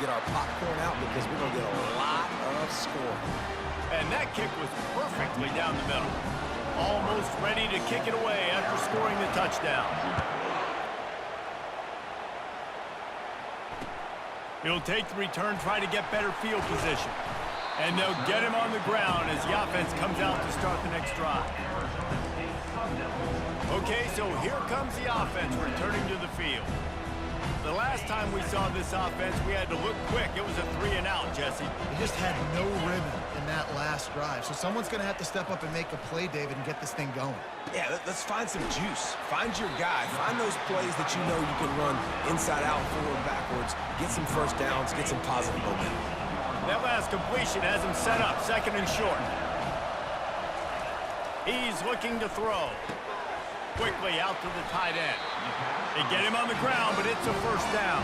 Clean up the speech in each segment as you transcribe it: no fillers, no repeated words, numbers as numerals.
get our popcorn out because we're going to get a lot of scoring. And that kick was perfectly down the middle. Almost ready to kick it away after scoring the touchdown. He'll take the return, try to get better field position. And they'll get him on the ground as the offense comes out to start the next drive. Okay, so here comes the offense returning to the field. The last time we saw this offense, we had to look quick. It was a 3-and-out, Jesse. They just had no rhythm in that last drive. So someone's going to have to step up and make a play, David, and get this thing going. Yeah, let's find some juice. Find your guy. Find those plays that you know you can run inside out, forward, backwards. Get some first downs. Get some positive momentum. That last completion has him set up, 2nd and short. He's looking to throw. Quickly out to the tight end. They get him on the ground, but it's a first down.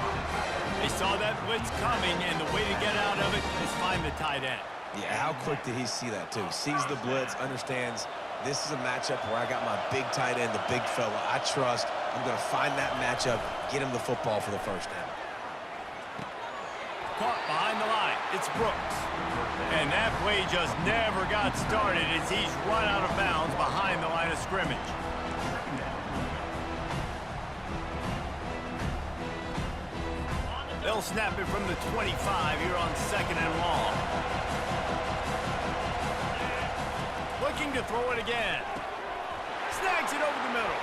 They saw that blitz coming, and the way to get out of it is find the tight end. Yeah, how quick did he see that, too? Sees the blitz, understands this is a matchup where I got my big tight end, the big fella I trust. I'm going to find that matchup, get him the football for the first down. Caught behind the line. It's Brooks. And that play just never got started as he's run out of bounds behind the line of scrimmage. They'll snap it from the 25 here on 2nd and long. Looking to throw it again. Snags it over the middle.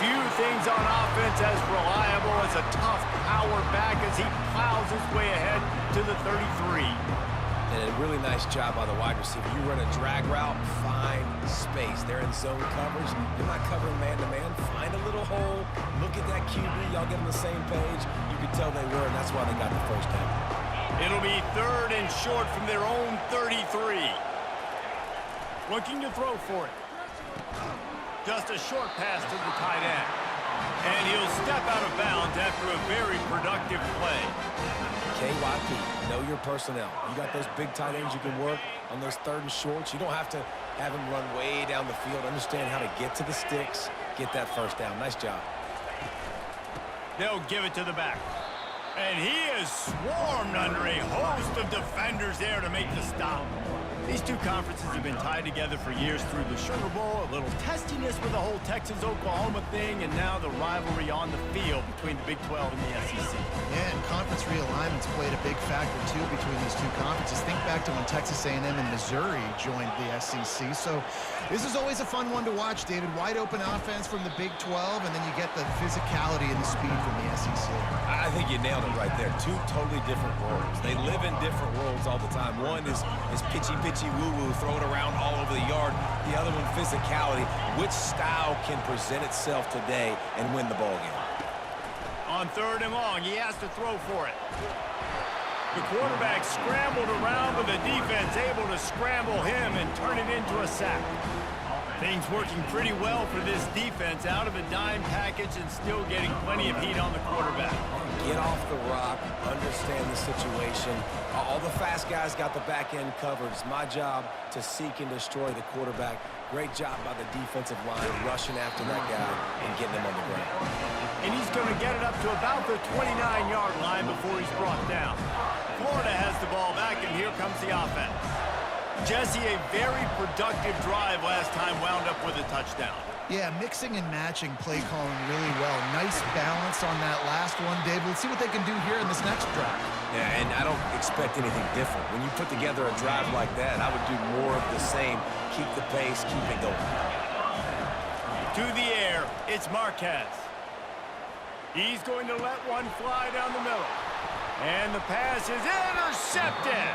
Few things on offense as reliable as a tough power back as he plows his way ahead to the 33. And a really nice job by the wide receiver. You run a drag route, find space. They're in zone coverage. You're not covering man-to-man. Find a little hole. Look at that QB. Y'all get on the same page. You can tell they were, and that's why they got the first down. It'll be 3rd and short from their own 33. Looking to throw for it. Just a short pass to the tight end. And he'll step out of bounds after a very productive play. KYP, know your personnel. You got those big tight ends you can work on those 3rd and shorts. You don't have to have them run way down the field. Understand how to get to the sticks, get that first down. Nice job. They'll give it to the back. And he is swarmed under a host of defenders there to make the stop. These two conferences have been tied together for years through the Sugar Bowl, a little testiness with the whole Texas-Oklahoma thing, and now the rivalry on the field between the Big 12 and the SEC. Yeah, and conference realignments played a big factor, too, between these two conferences. Think back to when Texas A&M and Missouri joined the SEC. So this is always a fun one to watch, David. Wide open offense from the Big 12, and then you get the physicality and the speed from the SEC. I think you nailed it right there. Two totally different worlds. They live in different worlds all the time. One is pitchy woo-woo, throw it around all over the yard. The other one, physicality. Which style can present itself today and win the ball game? On 3rd and long, he has to throw for it. The quarterback scrambled around, but the defense able to scramble him and turn it into a sack. Things working pretty well for this defense, out of a dime package and still getting plenty of heat on the quarterback. Get off the rock, understand the situation. All the fast guys got the back end covered. It's my job to seek and destroy the quarterback. Great job by the defensive line rushing after that guy and getting him on the ground. And he's going to get it up to about the 29-yard line before he's brought down. Florida has the ball back, and here comes the offense. Jesse, a very productive drive last time wound up with a touchdown. Yeah, mixing and matching play calling really well. Nice balance on that last one, David. Let's see what they can do here in this next drive. Yeah, and I don't expect anything different. When you put together a drive like that, I would do more of the same. Keep the pace, keep it going. To the air, it's Marquez. He's going to let one fly down the middle. And the pass is intercepted.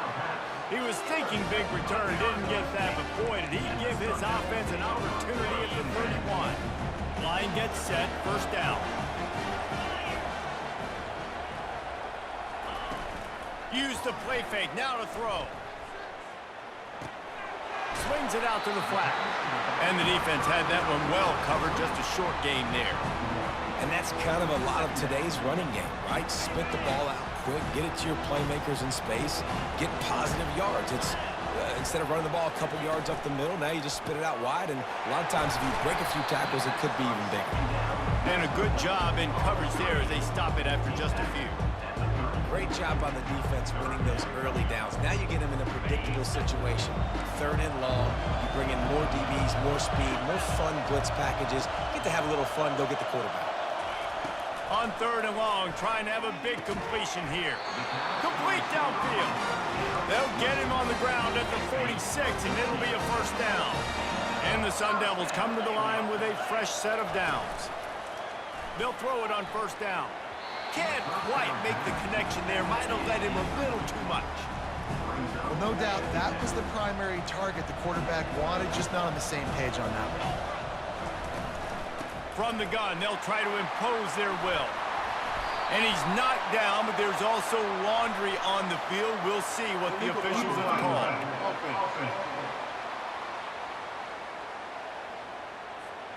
He was thinking big return, didn't get that, but boy, did he give his offense an opportunity at the 31. Line gets set, first down. Use the play fake, now to throw. Swings it out to the flat. And the defense had that one well covered, just a short gain there. And that's kind of a lot of today's running game, right? Spit the ball out quick, get it to your playmakers in space, get positive yards. It's instead of running the ball a couple yards up the middle, now you just spit it out wide, and a lot of times if you break a few tackles, it could be even bigger. And a good job in coverage there as they stop it after just a few. Great job on the defense winning those early downs. Now you get them in a predictable situation. 3rd and long, you bring in more DBs, more speed, more fun blitz packages. You get to have a little fun, go get the quarterback. On 3rd and long, trying to have a big completion here. Complete downfield. They'll get him on the ground at the 46, and it'll be a 1st down. And the Sun Devils come to the line with a fresh set of downs. They'll throw it on 1st down. Can't quite make the connection there. Might have led him a little too much. Well, no doubt that was the primary target the quarterback wanted, just not on the same page on that one. From the gun, they'll try to impose their will. And he's knocked down, but there's also laundry on the field. We'll see what the officials have called.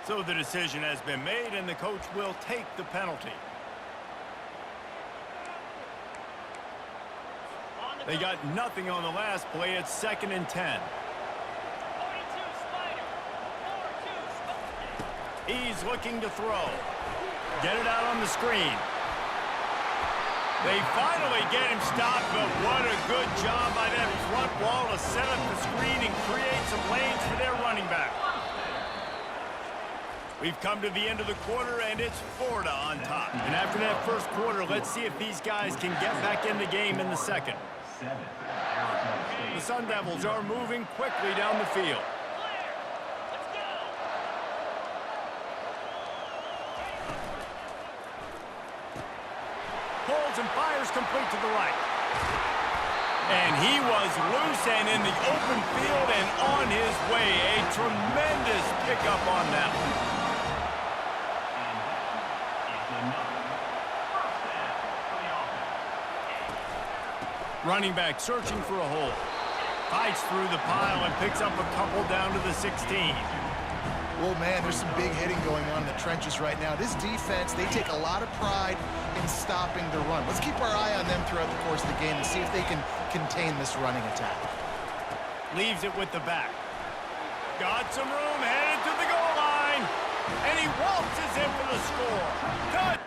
So the decision has been made, and the coach will take the penalty. They got nothing on the last play. It's 2nd and 10. He's looking to throw. Get it out on the screen. They finally get him stopped, but what a good job by that front wall to set up the screen and create some lanes for their running back. We've come to the end of the quarter, and it's Florida on top. And after that 1st quarter, let's see if these guys can get back in the game in the 2nd. The Sun Devils are moving quickly down the field. Pulls and fires complete to the right. And he was loose and in the open field and on his way. A tremendous pickup on that one. Running back searching for a hole. Fights through the pile and picks up a couple down to the 16. Well, man, there's some big hitting going on in the trenches right now. This defense, they take a lot of pride in stopping the run. Let's keep our eye on them throughout the course of the game and see if they can contain this running attack. Leaves it with the back. Got some room, headed to the goal line. And he waltzes in for the score. Touchdown!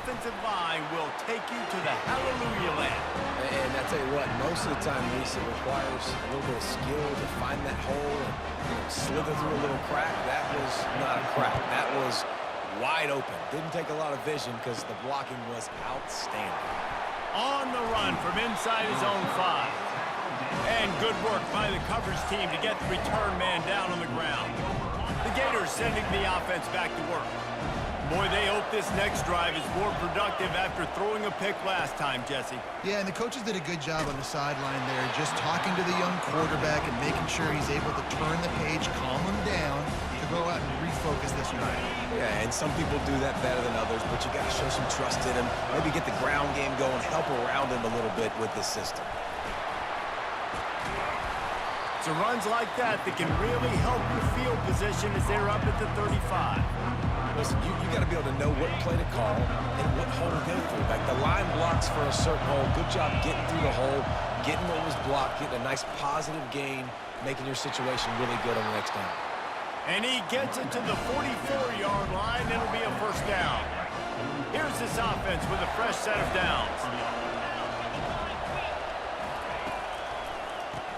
offensive line will take you to the hallelujah land. And I tell you what, most of the time, Reese, it requires a little bit of skill to find that hole and slither through a little crack. That was not a crack. That was wide open. Didn't take a lot of vision because the blocking was outstanding. On the run from inside his own 5. And good work by the coverage team to get the return man down on the ground. The Gators sending the offense back to work. Boy, they hope this next drive is more productive after throwing a pick last time, Jesse. Yeah, and the coaches did a good job on the sideline there, just talking to the young quarterback and making sure he's able to turn the page, calm him down, to go out and refocus this drive. Yeah, and some people do that better than others, but you got to show some trust in him. Maybe get the ground game going, help around him a little bit with this system. It's runs like that that can really help your field position as they're up at the 35. Listen, you got to be able to know what play to call and what hole to go through. Like the line blocks for a certain hole. Good job getting through the hole, getting what was blocked, getting a nice positive gain, making your situation really good on the next down. And he gets it to the 44-yard line. It'll be a first down. Here's this offense with a fresh set of downs.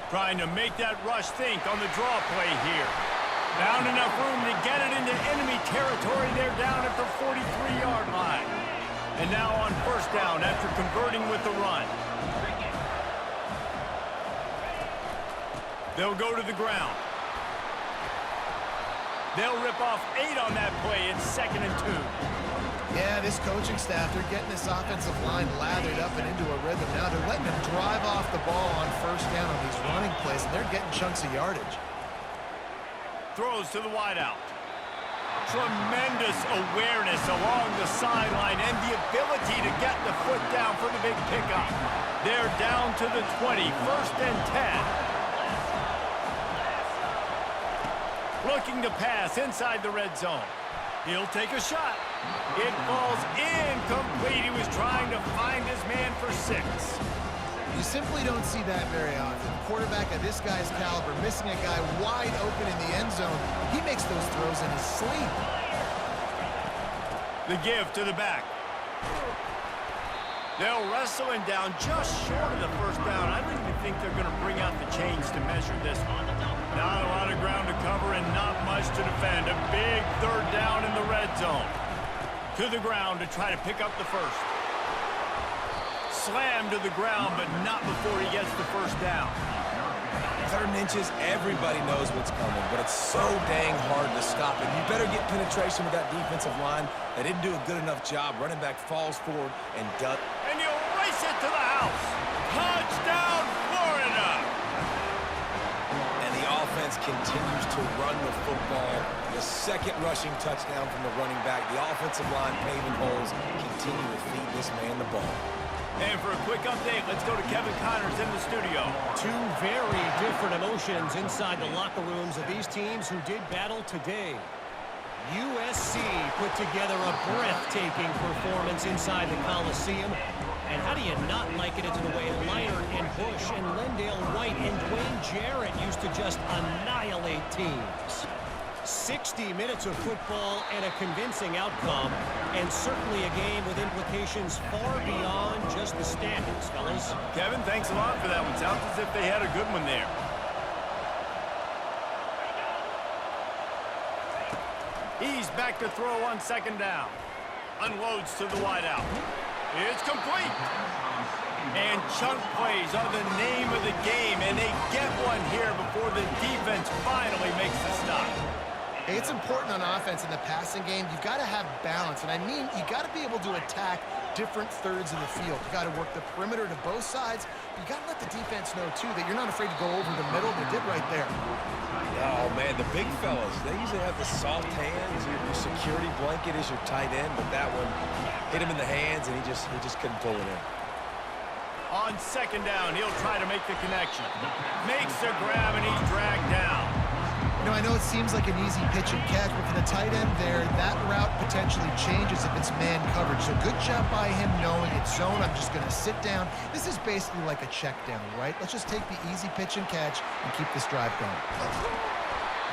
Trying to make that rush think on the draw play here. Found enough room to get it into enemy territory. They're down at the 43-yard line. And now on first down after converting with the run. They'll go to the ground. They'll rip off 8 on that play. It's 2nd and 2. Yeah, this coaching staff, they're getting this offensive line lathered up and into a rhythm now. They're letting them drive off the ball on first down on these running plays, and they're getting chunks of yardage. Throws to the wideout. Tremendous awareness along the sideline and the ability to get the foot down for the big pickup. They're down to the 20, 1st and 10. Looking to pass inside the red zone. He'll take a shot. It falls incomplete. He was trying to find his man for 6. You simply don't see that very often. A quarterback of this guy's caliber missing a guy wide open in the end zone. He makes those throws in his sleep. The give to the back. They'll wrestle him down just short of the first down. I don't even think they're going to bring out the chains to measure this one. Not a lot of ground to cover and not much to defend. A big 3rd down in the red zone. To the ground to try to pick up the first. Slammed to the ground, but not before he gets the first down. 3rd and inches, everybody knows what's coming, but it's so dang hard to stop it. You better get penetration with that defensive line. They didn't do a good enough job. Running back falls forward and does. And you'll race it to the house. Touchdown, Florida! And the offense continues to run the football. The 2nd rushing touchdown from the running back. The offensive line paving holes continue to feed this man the ball. And for a quick update, let's go to Kevin Connors in the studio. 2 very different emotions inside the locker rooms of these teams who did battle today. USC put together a breathtaking performance inside the Coliseum. And how do you not like it? It's the way Leonard and Bush and Lendale White and Dwayne Jarrett used to just annihilate teams. 60 minutes of football and a convincing outcome, and certainly a game with implications far beyond just the standings, fellas. Kevin, thanks a lot for that one. Sounds as if they had a good one there. He's back to throw on 2nd down. Unloads to the wideout. It's complete. And chunk plays are the name of the game, and they get one here before the defense finally makes the stop. Hey, it's important on offense in the passing game. You've got to have balance, and I mean you got to be able to attack different thirds of the field. You got to work the perimeter to both sides. You got to let the defense know, too, that you're not afraid to go over the middle. They did right there. Oh, man, the big fellas, they usually have the soft hands. Your security blanket is your tight end, but that one hit him in the hands, and he just couldn't pull it in. On 2nd down, he'll try to make the connection. Makes the grab, and he's dragged down. You know, I know it seems like an easy pitch and catch, but for the tight end there, that route potentially changes if it's man coverage. So good job by him knowing it's zone. I'm just going to sit down. This is basically like a check down, right? Let's just take the easy pitch and catch and keep this drive going.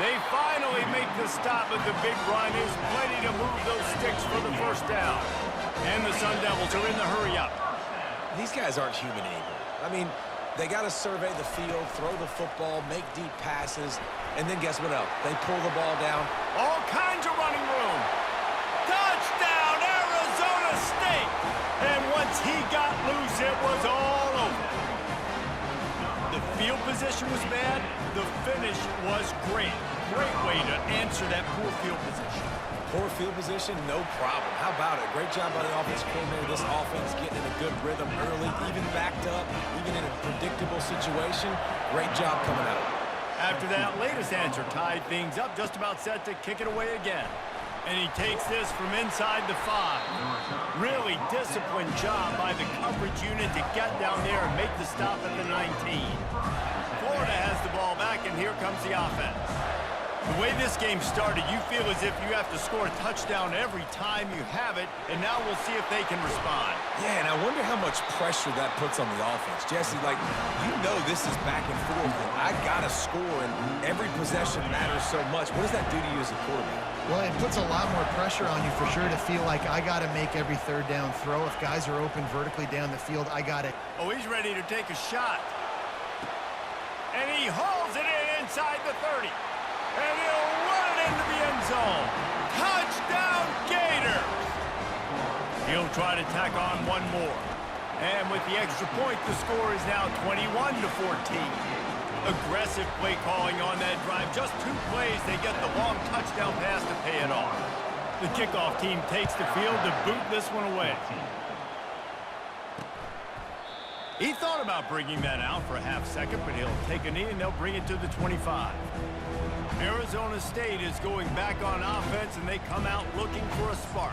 They finally make the stop, but the big run is plenty to move those sticks for the first down. And the Sun Devils are in the hurry-up. These guys aren't human anymore. I mean, they got to survey the field, throw the football, make deep passes, and then guess what else? They pull the ball down. All kinds of running room. Touchdown, Arizona State! And once he got loose, it was all over. The field position was bad. The finish was great. Great way to answer that poor field position. Poor field position, no problem. How about it? Great job by the offense coordinator. This offense getting in a good rhythm early, even backed up, even in a predictable situation. Great job coming out. After that latest answer tied things up, just about set to kick it away again. And he takes this from inside the 5. Really disciplined job by the coverage unit to get down there and make the stop at the 19. Florida has the ball back, and here comes the offense. The way this game started, you feel as if you have to score a touchdown every time you have it, and now we'll see if they can respond. Yeah, and I wonder how much pressure that puts on the offense. Jesse, like, you know this is back and forth, and I got to score, and every possession matters so much. What does that do to you as a quarterback? Well, it puts a lot more pressure on you for sure to feel like I got to make every third down throw. If guys are open vertically down the field, I got it. Oh, he's ready to take a shot. And he hauls it in inside the 30. And he'll run it into the end zone. Touchdown, Gators! He'll try to tack on one more. And with the extra point, the score is now 21-14. Aggressive play calling on that drive. Just 2 plays, they get the long touchdown pass to pay it off. The kickoff team takes the field to boot this one away. He thought about bringing that out for a half second, but he'll take a knee and they'll bring it to the 25. Arizona State is going back on offense, and they come out looking for a spark.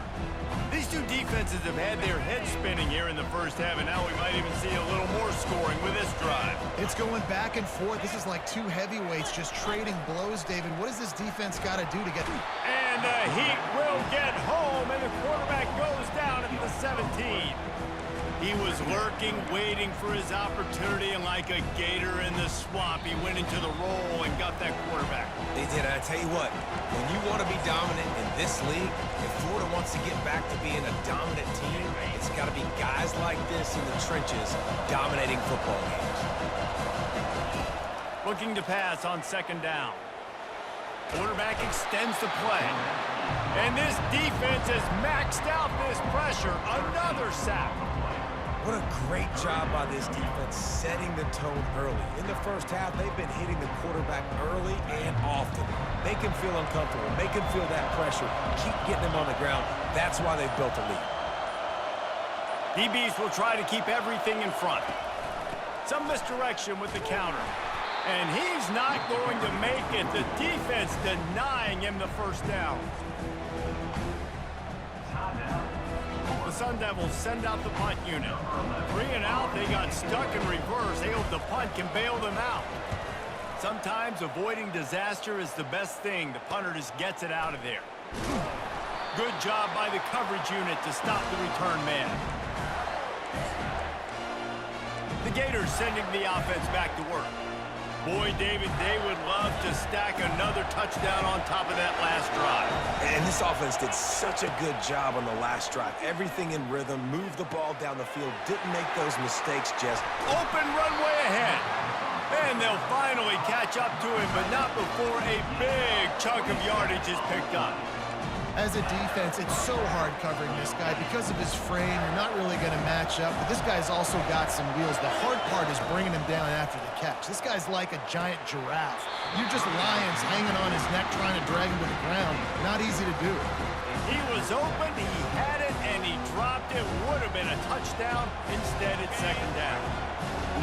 These two defenses have had their heads spinning here in the first half, and now we might even see a little more scoring with this drive. It's going back and forth. This is like two heavyweights just trading blows, David. What does this defense got to do to get... And the Heat will get home, and the quarterback goes down at the 17. He was lurking, waiting for his opportunity, and like a gator in the swamp, he went into the roll and got that quarterback. They did. I tell you what, when you want to be dominant in this league, if Florida wants to get back to being a dominant team, it's got to be guys like this in the trenches dominating football games. Looking to pass on second down. Quarterback extends the play. And this defense has maxed out this pressure. Another sack. What a great job by this defense setting the tone early. In the first half, they've been hitting the quarterback early and often. Make him feel uncomfortable. Make him feel that pressure. Keep getting him on the ground. That's why they've built a lead. DBs will try to keep everything in front. Some misdirection with the counter. And he's not going to make it. The defense denying him the first down. The Sun Devils send out the punt unit. 3 and out, they got stuck in reverse. They hope the punt can bail them out. Sometimes avoiding disaster is the best thing. The punter just gets it out of there. Good job by the coverage unit to stop the return man. The Gators sending the offense back to work. Boy, David, they would love to stack another touchdown on top of that last drive. And this offense did such a good job on the last drive. Everything in rhythm, moved the ball down the field, didn't make those mistakes, Jess. Open runway ahead. And they'll finally catch up to him, but not before a big chunk of yardage is picked up. As a defense, it's so hard covering this guy. Because of his frame, you're not really going to match up. But this guy's also got some wheels. The hard part is bringing him down after the catch. This guy's like a giant giraffe. You're just lions hanging on his neck trying to drag him to the ground. Not easy to do. He was open, he had it, and he dropped it. Would have been a touchdown. Instead, it's second down.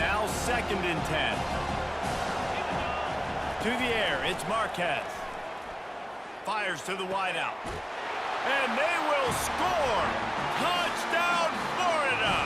Now 2nd and 10. To the air, it's Marquez. Fires to the wideout. And they will score! Touchdown, Florida!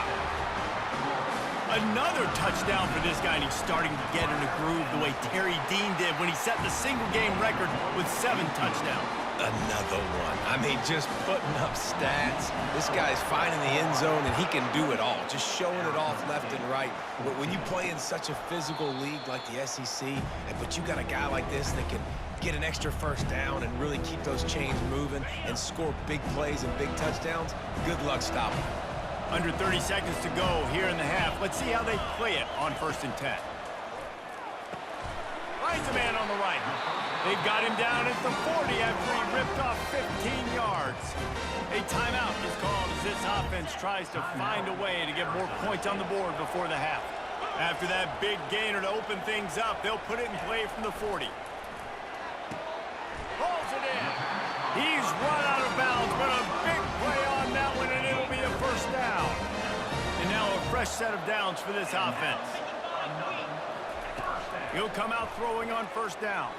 Another touchdown for this guy, and he's starting to get in a groove the way Terry Dean did when he set the single-game record with 7 touchdowns. Another one. I mean, just putting up stats. This guy's finding the end zone, and he can do it all. Just showing it off left and right. But when you play in such a physical league like the SEC, but you got a guy like this that can get an extra first down and really keep those chains moving and score big plays and big touchdowns, good luck stopping him. Under 30 seconds to go here in the half. Let's see how they play it on 1st and 10. Finds a man on the right. They've got him down at the 40 after he ripped off 15 yards. A timeout is called as this offense tries to find a way to get more points on the board before the half. After that big gainer to open things up, they'll put it in play from the 40. Pulls it in. He's run out of bounds, but a big play on that one, and it'll be a first down. And now a fresh set of downs for this offense. He'll come out throwing on 1st down.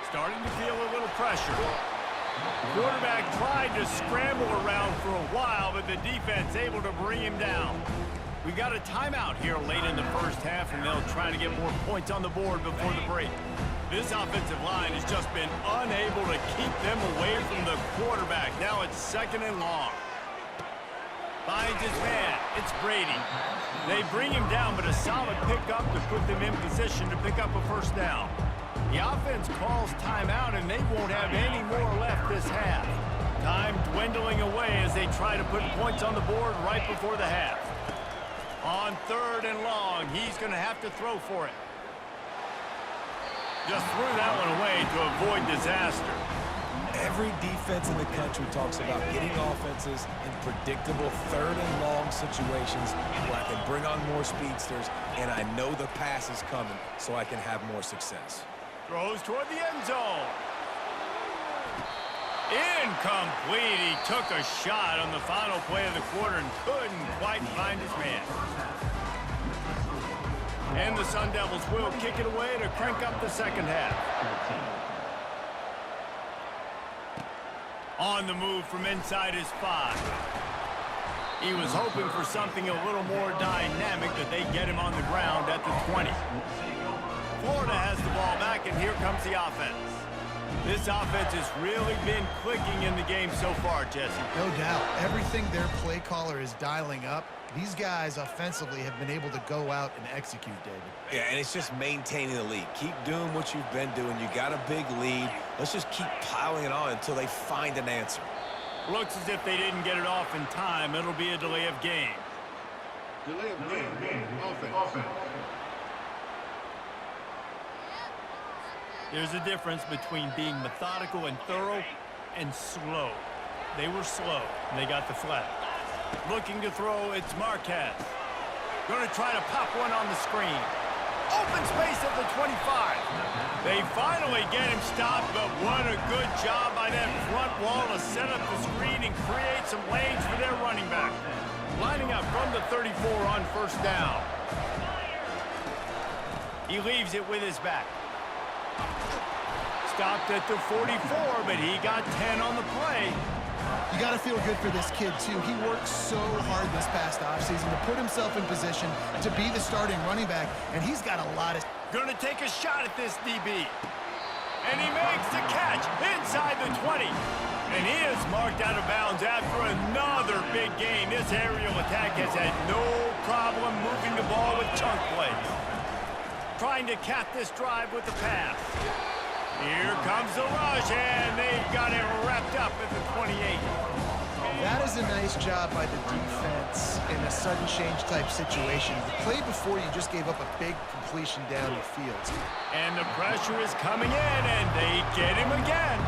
Starting to feel a little pressure. The quarterback tried to scramble around for a while, but the defense able to bring him down. We've got a timeout here late in the first half, and they'll try to get more points on the board before the break. This offensive line has just been unable to keep them away from the quarterback. Now it's 2nd and long. Finds his man. It's Brady. They bring him down, but a solid pickup to put them in position to pick up a first down. The offense calls timeout, and they won't have any more left this half. Time dwindling away as they try to put points on the board right before the half. On 3rd and long, he's going to have to throw for it. Just threw that one away to avoid disaster. Every defense in the country talks about getting offenses in predictable 3rd and long situations where I can bring on more speedsters, and I know the pass is coming, so I can have more success. Throws toward the end zone. Incomplete. He took a shot on the final play of the quarter and couldn't quite find his man. And the Sun Devils will kick it away to crank up the second half. On the move from inside his 5. He was hoping for something a little more dynamic, that they get him on the ground at the 20. Florida has the ball back, and here comes the offense. This offense has really been clicking in the game so far, Jesse. No doubt. Everything their play caller is dialing up, these guys offensively have been able to go out and execute, David. Yeah, and it's just maintaining the lead. Keep doing what you've been doing. You got a big lead. Let's just keep piling it on until they find an answer. Looks as if they didn't get it off in time. It'll be a delay of game. Delay of game. Offense. There's a difference between being methodical and thorough and slow. They were slow, and they got the flag. Looking to throw, it's Marquez. Going to try to pop one on the screen. Open space at the 25. They finally get him stopped, but what a good job by that front wall to set up the screen and create some lanes for their running back. Lining up from the 34 on 1st down. He leaves it with his back. Stopped at the 44, but he got 10 on the play. You got to feel good for this kid, too. He worked so hard this past offseason to put himself in position to be the starting running back, and he's got a lot of... Gonna take a shot at this DB. And he makes the catch inside the 20. And he is marked out of bounds after another big gain. This aerial attack has had no problem moving the ball with chunk plays. Trying to cap this drive with the pass. Here comes the rush, and they've got it wrapped up at the 28. That is a nice job by the defense in a sudden change type situation. The play before you just gave up a big completion down the field. And the pressure is coming in, and they get him again.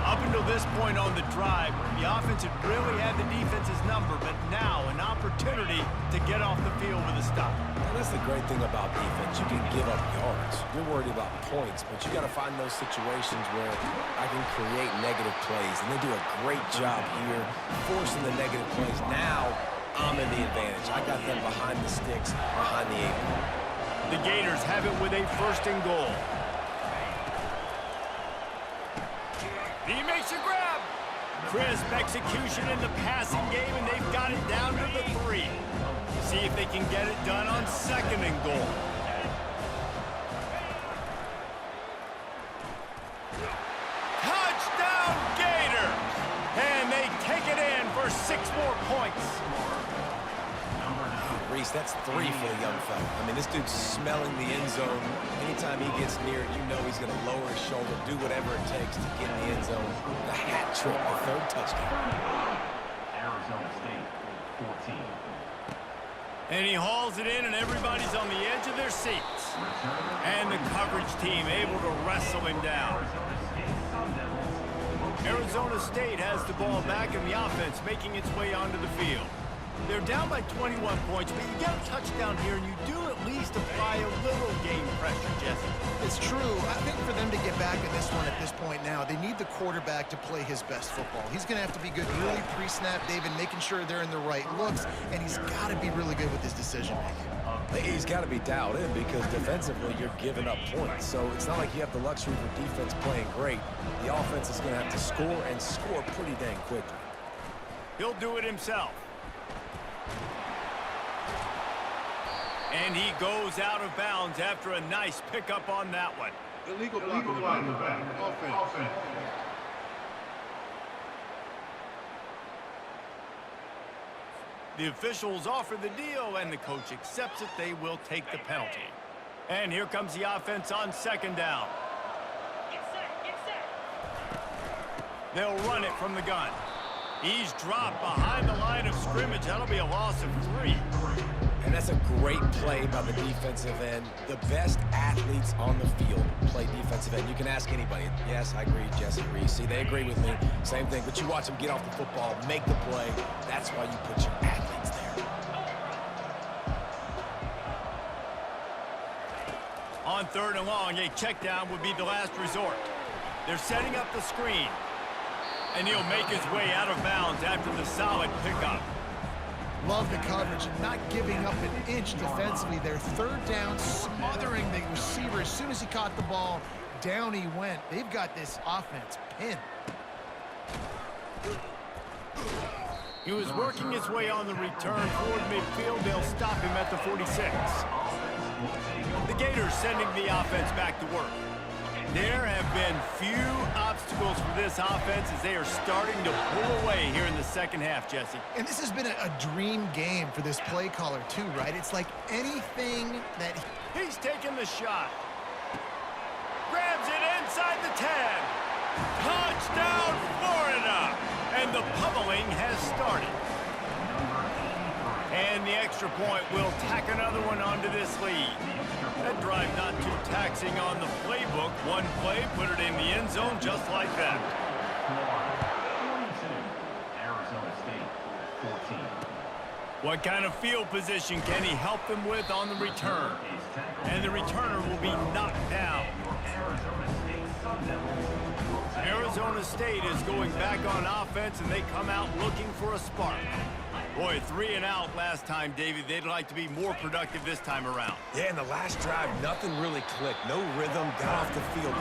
Up until this point on the drive, the offense had really had the defense's number, but now an opportunity to get off the field with a stop. And that's the great thing about defense. You can give up yards. You're worried about points, but you got to find those situations where I can create negative plays. And they do a great job here forcing the negative plays. Now I'm in the advantage. I got them behind the sticks, behind the 8 ball. The Gators have it with a 1st and goal. He makes a grab. Crisp execution in the passing game, and they've got it down to the 3. See if they can get it done on 2nd and goal. Touchdown, Reese, that's 3 for the young fella. I mean, this dude's smelling the end zone. Anytime he gets near it, you know he's going to lower his shoulder, do whatever it takes to get in the end zone. The hat trick, the 3rd touchdown. Arizona State, 14. And he hauls it in, and everybody's on the edge of their seats. And the coverage team able to wrestle him down. Arizona State has the ball back in the offense, making its way onto the field. They're down by 21 points, but you get a touchdown here, and you do at least apply a little game pressure, Jesse. It's true. I think for them to get back in this one at this point now, they need the quarterback to play his best football. He's going to have to be good really pre-snap, David, making sure they're in the right looks, and he's got to be really good with his decision-making. He's got to be dialed in because defensively you're giving up points. So it's not like you have the luxury for defense playing great. The offense is going to have to score and score pretty dang quickly. He'll do it himself. And he goes out of bounds after a nice pickup on that one. Illegal block in the back. Offense. The officials offer the deal, and the coach accepts it. They will take the penalty. And here comes the offense on 2nd down. Get set. They'll run it from the gun. He's dropped behind the line of scrimmage. That'll be a loss of 3. And that's a great play by the defensive end. The best athletes on the field play defensive end. You can ask anybody. Yes, I agree, Jesse Reese. See, they agree with me. Same thing. But you watch them get off the football, make the play. That's why you put your athletes there. On 3rd and long, a check down would be the last resort. They're setting up the screen. And he'll make his way out of bounds after the solid pickup. Love the coverage and not giving up an inch defensively. Their 3rd down, smothering the receiver. As soon as he caught the ball, down he went. They've got this offense pinned. He was working his way on the return toward midfield. They'll stop him at the 46. The Gators sending the offense back to work. There have been few obstacles for this offense as they are starting to pull away here in the 2nd half, Jesse. And this has been a dream game for this play caller too, right? It's like anything that... He's taking the shot. Grabs it inside the 10. Touchdown, Florida! And the pummeling has started. And the extra point will tack another one onto this lead. That drive not too taxing on the playbook. One play, put it in the end zone just like that. Arizona State, 14. What kind of field position can he help them with on the return? And the returner will be knocked down. Arizona State is going back on offense, and they come out looking for a spark. Boy, 3 and out last time, David. They'd like to be more productive this time around. Yeah, in the last drive, nothing really clicked. No rhythm, got off the field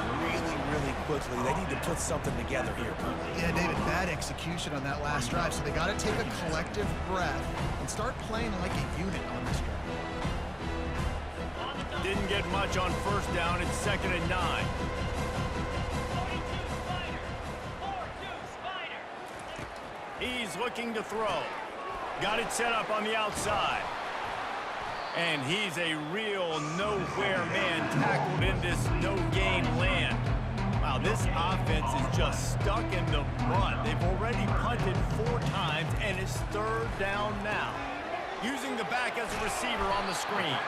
really quickly. They need to put something together here. Yeah, David, bad execution on that last drive. So they got to take a collective breath and start playing like a unit on this drive. Didn't get much on 1st down. It's 2nd and 9. 42 Spider. He's looking to throw. Got it set up on the outside. And he's a real nowhere man tackled in this no-gain land. Wow, this offense is just stuck in the mud. They've already punted 4 times, and it's 3rd down now. Using the back as a receiver on the screen.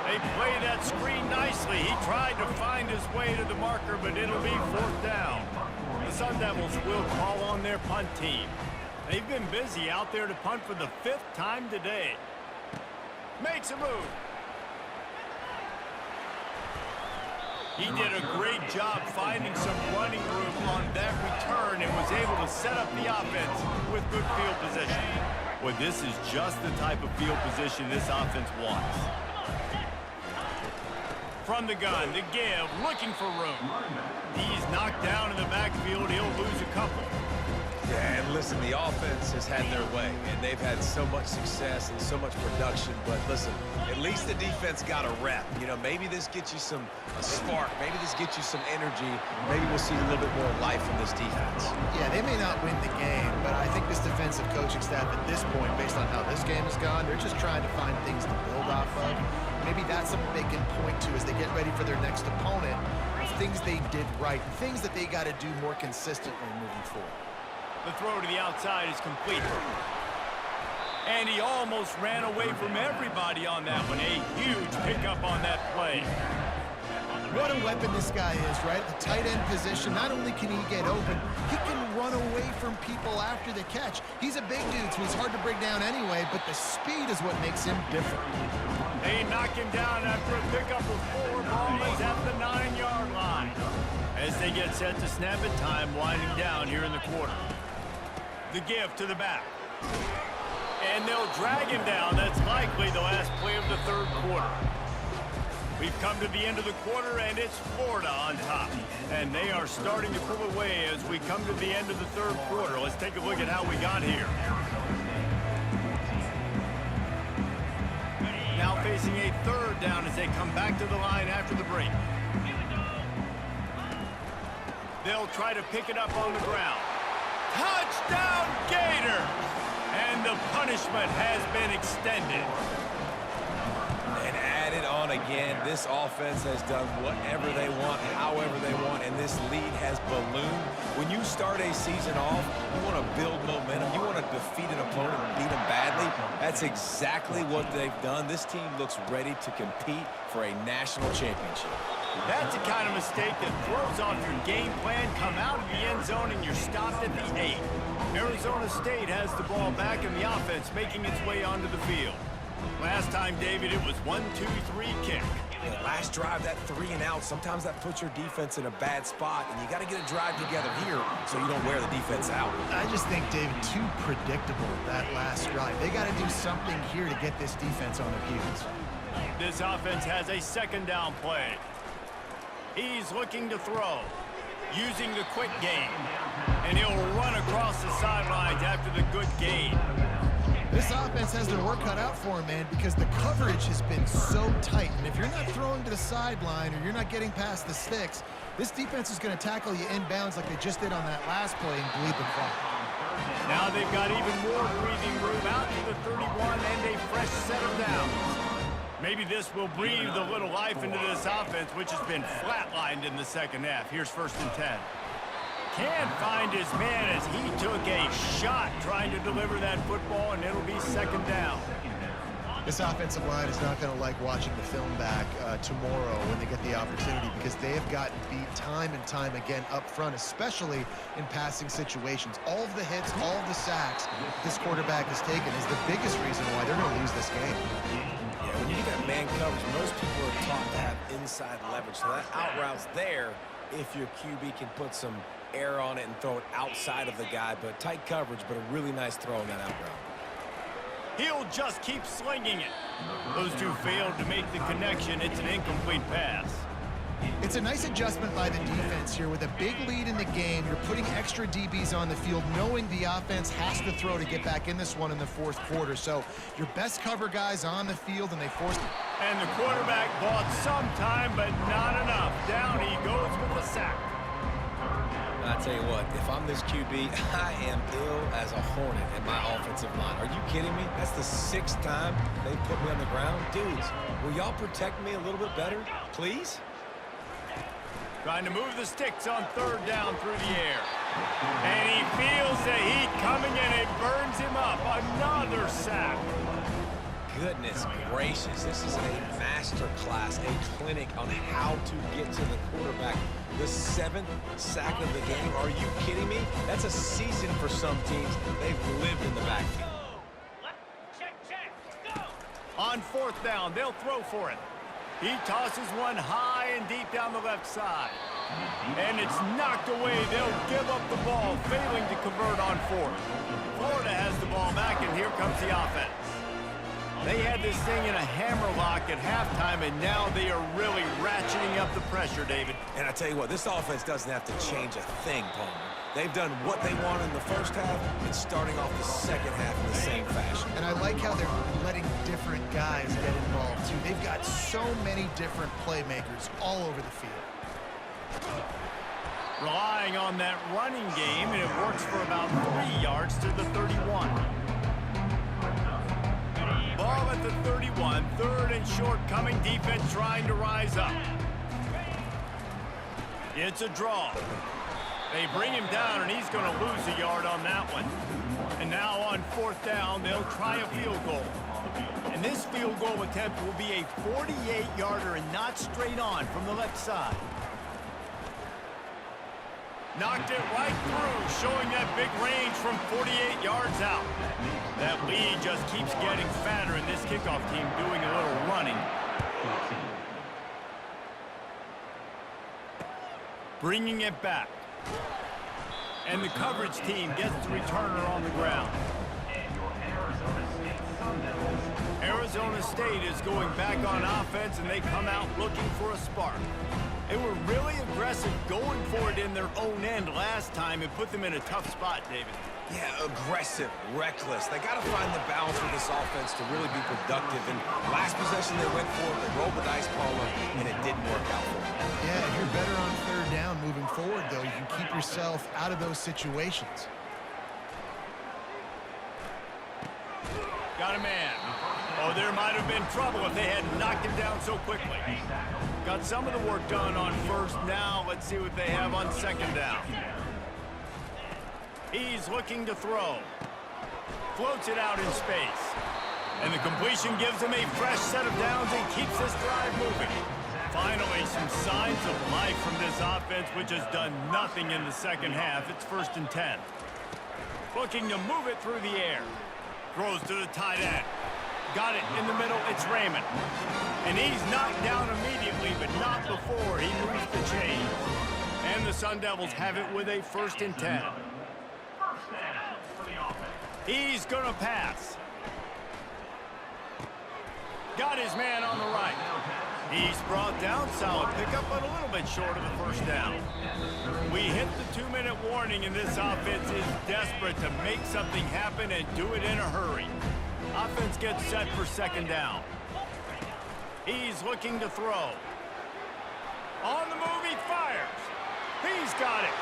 They play that screen nicely. He tried to find his way to the marker, but it'll be 4th down. The Sun Devils will call on their punt team. They've been busy out there to punt for the 5th time today. Makes a move. He did a great job finding some running room on that return and was able to set up the offense with good field position. Well, this is just the type of field position this offense wants. From the gun, the give, looking for room. He's knocked down in the backfield. He'll lose a couple. Yeah, and listen, the offense has had their way, and they've had so much success and so much production. But listen, at least the defense got a rep. You know, maybe this gets you a spark. Maybe this gets you some energy. Maybe we'll see a little bit more life in this defense. Yeah, they may not win the game, but I think this defensive coaching staff at this point, based on how this game has gone, they're just trying to find things to build off of. Maybe that's something they can point to as they get ready for their next opponent, things they did right, things that they got to do more consistently moving forward. The throw to the outside is complete. And he almost ran away from everybody on that one. A huge pickup on that play. What a weapon this guy is, right? At the tight end position, not only can he get open, he can run away from people after the catch. He's a big dude, so he's hard to bring down anyway, but the speed is what makes him different. They knock him down after a pickup of 4 balls at the 9-yard line. As they get set to snap it, time winding down here in the quarter. The give to the back. And they'll drag him down. That's likely the last play of the third quarter. We've come to the end of the quarter, and it's Florida on top. And they are starting to pull away as we come to the end of the third quarter. Let's take a look at how we got here. Now facing a third down as they come back to the line after the break. They'll try to pick it up on the ground. Touchdown, Gator! And the punishment has been extended. And added on again, this offense has done whatever they want, however they want, and this lead has ballooned. When you start a season off, you want to build momentum. You want to defeat an opponent and beat them badly. That's exactly what they've done. This team looks ready to compete for a national championship. That's the kind of mistake that throws off your game plan. Come out of the end zone and you're stopped at the 8. Arizona State has the ball back in the offense, making its way onto the field. Last time, David, it was 1-2-3 kick. Yeah, last drive, that 3 and out, sometimes that puts your defense in a bad spot, and you got to get a drive together here so you don't wear the defense out. I just think, David, too predictable that last drive. They got to do something here to get this defense on their heels. This offense has a second down play. He's looking to throw, using the quick game, and he'll run across the sidelines after the good gain. This offense has their work cut out for him, man, because the coverage has been so tight. And if you're not throwing to the sideline or you're not getting past the sticks, this defense is going to tackle you inbounds like they just did on that last play and bleed the clock. Now they've got even more breathing room out to the 31 and a fresh set of downs. Maybe this will breathe a little life into this offense, which has been flatlined in the second half. Here's 1st and 10. Can't find his man as he took a shot trying to deliver that football, and it'll be 2nd down. This offensive line is not going to like watching the film back tomorrow when they get the opportunity, because they have gotten beat time and time again up front, especially in passing situations. All of the hits, all of the sacks this quarterback has taken is the biggest reason why they're going to lose this game. Yeah, when you get that man coverage, most people are taught to have inside leverage. So that out route's there if your QB can put some air on it and throw it outside of the guy. But tight coverage, but a really nice throw on that out route. He'll just keep slinging it. Those two failed to make the connection. It's an incomplete pass. It's a nice adjustment by the defense here. With a big lead in the game, you're putting extra DBs on the field, knowing the offense has to throw to get back in this one in the 4th quarter. So your best cover guys on the field, and they forced it. And the quarterback bought some time, but not enough. Down he goes with the sack. I tell you what, if I'm this QB, I am ill as a hornet in my offensive line. Are you kidding me? That's the 6th time they put me on the ground. Dudes, will y'all protect me a little bit better, please? Trying to move the sticks on 3rd down through the air. And he feels the heat coming, and it burns him up. Another sack. Goodness gracious, this is a master class, a clinic on how to get to the quarterback. The 7th sack of the game. Are you kidding me? That's a season for some teams. They've lived in the backfield. Check, go! On 4th down, they'll throw for it. He tosses one high and deep down the left side. And it's knocked away. They'll give up the ball, failing to convert on 4th. Florida has the ball back, and here comes the offense. They had this thing in a hammerlock at halftime, and now they are really ratcheting up the pressure, David. And I tell you what, this offense doesn't have to change a thing, Palmer. They've done what they want in the first half and starting off the second half in the same fashion. And I like how they're letting different guys get involved, too. They've got so many different playmakers all over the field. Relying on that running game, and it works for about 3 yards to the 31. Ball at the 31, third and short coming, defense trying to rise up. It's a draw. They bring him down, and he's going to lose a yard on that one. And now on fourth down, they'll try a field goal. And this field goal attempt will be a 48-yarder and not straight on from the left side. Knocked it right through, showing that big range from 48 yards out. That lead just keeps getting fatter, and this kickoff team doing a little running. Bringing it back. And the coverage team gets the returner on the ground. Arizona State is going back on offense, and they come out looking for a spark. They were really aggressive going for it in their own end last time and put them in a tough spot, David. Yeah, aggressive, reckless. They got to find the balance with this offense to really be productive. And last possession they went for it, they rolled the dice, Paula, and it didn't work out for them. Yeah, if you're better on third down moving forward, though, you can keep yourself out of those situations. Got a man. Oh, there might have been trouble if they had knocked him down so quickly. Got some of the work done on first. Now let's see what they have on second down. He's looking to throw. Floats it out in space. And the completion gives him a fresh set of downs and keeps this drive moving. Finally, some signs of life from this offense, which has done nothing in the second half. It's 1st and 10. Looking to move it through the air. Throws to the tight end. Got it in the middle. It's Raymond. And he's knocked down immediately, but not before he moves the chains. And the Sun Devils have it with a 1st and 10. He's going to pass. Got his man on the right. He's brought down. Solid pickup, but a little bit short of the first down. We hit the 2-minute warning, and this offense is desperate to make something happen and do it in a hurry. Offense gets set for second down. He's looking to throw. On the move, he fires. He's got it.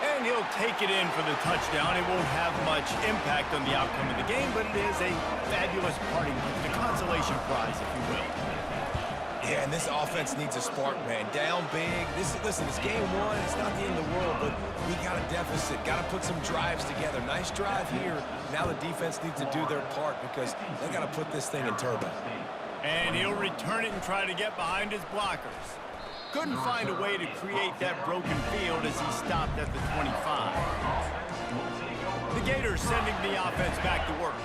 And he'll take it in for the touchdown. It won't have much impact on the outcome of the game, but it is a fabulous parting gift, a consolation prize, if you will. Yeah, and this offense needs a spark, man. Down big. Listen, it's game one. It's not the end of the world, but we got a deficit. Got to put some drives together. Nice drive here. Now the defense needs to do their part because they got to put this thing in turbo. And he'll return it and try to get behind his blockers. Couldn't find a way to create that broken field as he stopped at the 25. The Gators sending the offense back to work.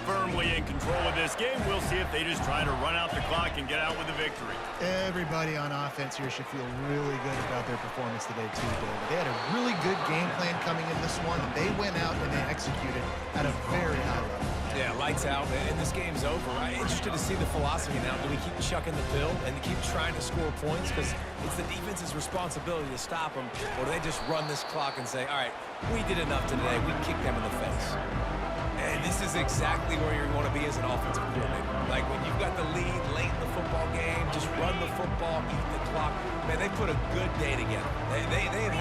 Firmly in control of this game. We'll see if they just try to run out the clock and get out with a victory. Everybody on offense here should feel really good about their performance today, too, David. They had a really good game plan coming in this one, and they went out and they executed at a very high level. Yeah, lights out, and this game's over. I'm interested to see the philosophy now. Do we keep chucking the pill and keep trying to score points? Because it's the defense's responsibility to stop them, or do they just run this clock and say, all right, we did enough today. We kicked them in the face. And this is exactly where you want to be as an offensive coordinator. Like when you've got the lead late in the football game, just run the football, eat the clock. Man, they put a good day together. They've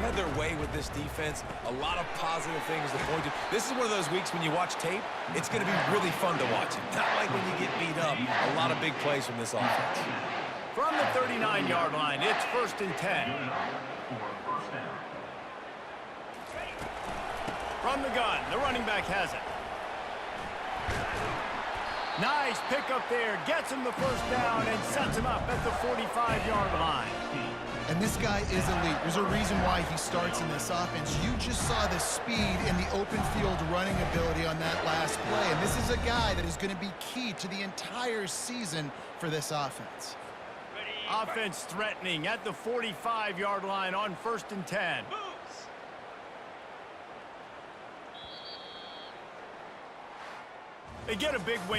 had their way with this defense. A lot of positive things to point to. This is one of those weeks when you watch tape, it's going to be really fun to watch it. Not like when you get beat up. A lot of big plays from this offense. From the 39-yard line, it's 1st and 10. From the gun, the running back has it. Nice pickup there, gets him the first down and sets him up at the 45-yard line. And this guy is elite. There's a reason why he starts in this offense. You just saw the speed and the open field running ability on that last play. And this is a guy that is going to be key to the entire season for this offense. Offense threatening at the 45-yard line on 1st and 10. They get a big win